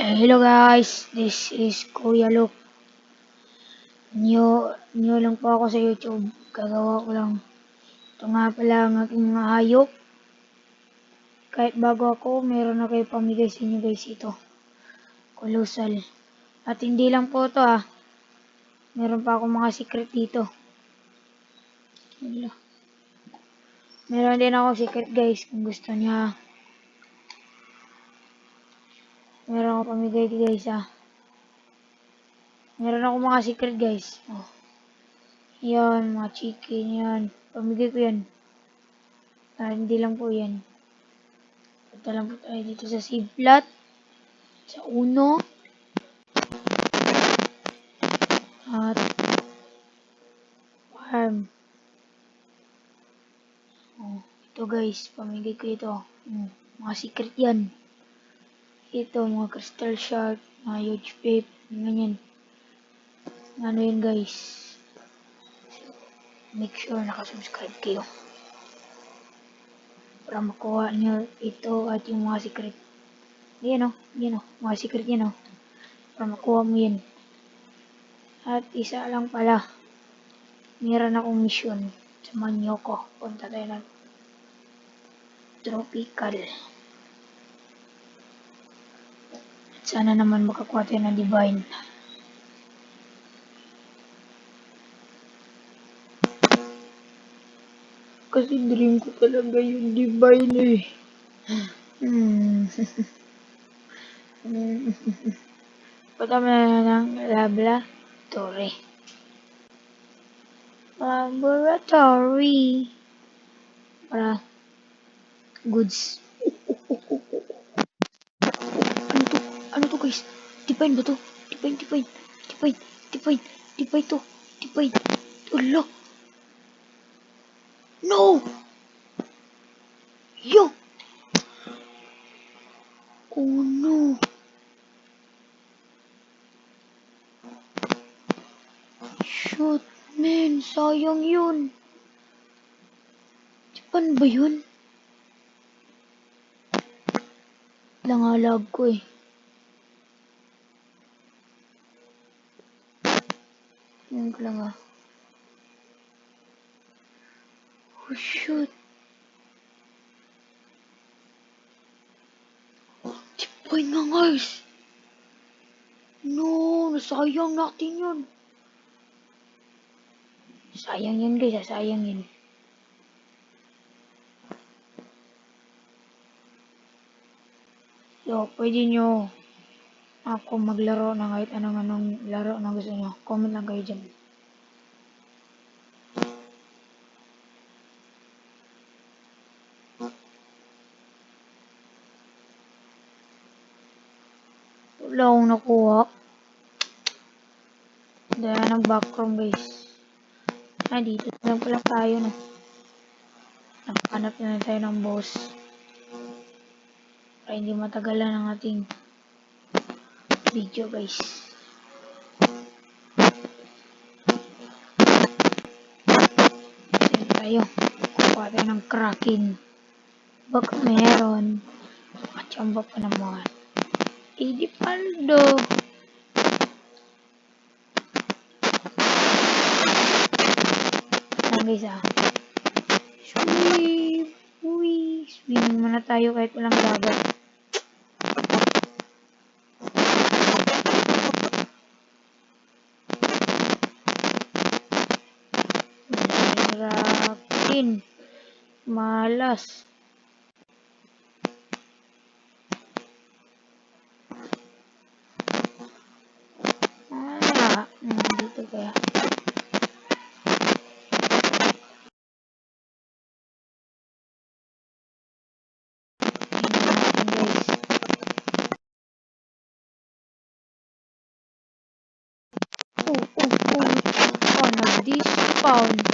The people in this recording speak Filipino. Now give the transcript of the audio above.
Hello guys, this is Kuya Luke. New lang po ako sa YouTube. Gagawa ko lang. Ito nga pala ang aking mga hayop. Kahit bago ako, meron na kayo pamigay sa inyo guys ito. Colossal. At hindi lang po ito Meron pa akong mga secret dito. Meron din ako secret guys kung gusto niya. Meron ako pamigay guys Meron ako mga secret guys. Yan, mga chicken yan. Pamigay ko yan. Hindi lang po yan. Punta lang po tayo dito sa seed plot. Sa uno. At farm. Ito guys, pamigay ko ito. Mga secret yan. Ito, mga crystal shard, mga huge vape, ganyan. Ano yun guys. Make sure nakasubscribe kayo. Para makuha nyo ito at yung mga secret. Yan mga secret yan Para makuha mo yan. At isa lang pala. Meron akong mission. Samahan nyo ko. Punta tayo ng tropical. At sana naman makakuha tayo ng divine. Kasi dream ko talaga yung divine Punta mo na ng laboratory. Para goods. Ano to guys? Divine ba to? Divine to. Divine. Ulo. No! Yo! Oh no! Shoot, man. Sayang yun. Divine ba yun? Langalag ko Yan ko lang Oh shoot. Divine nga guys. No, nasayang natin yun. Sayang yun guys, sayang yun. So, pwede nyo ako maglaro na kahit anong laro na gusto nyo. Comment lang kayo dyan. Wala akong nakuha. Dahil ng backroom guys. Dito lang pala tayo Nakahanap na tayo ng boss. Para hindi matagalan ang ating video guys. Tayo. Kukuha tayo ng kraken. Baka meron. Machamba pa naman. Di paldo. Guys Swim. Swimming muna tayo kahit walang dagat. Kraken. Malas. Dito kaya. Nag-despawn.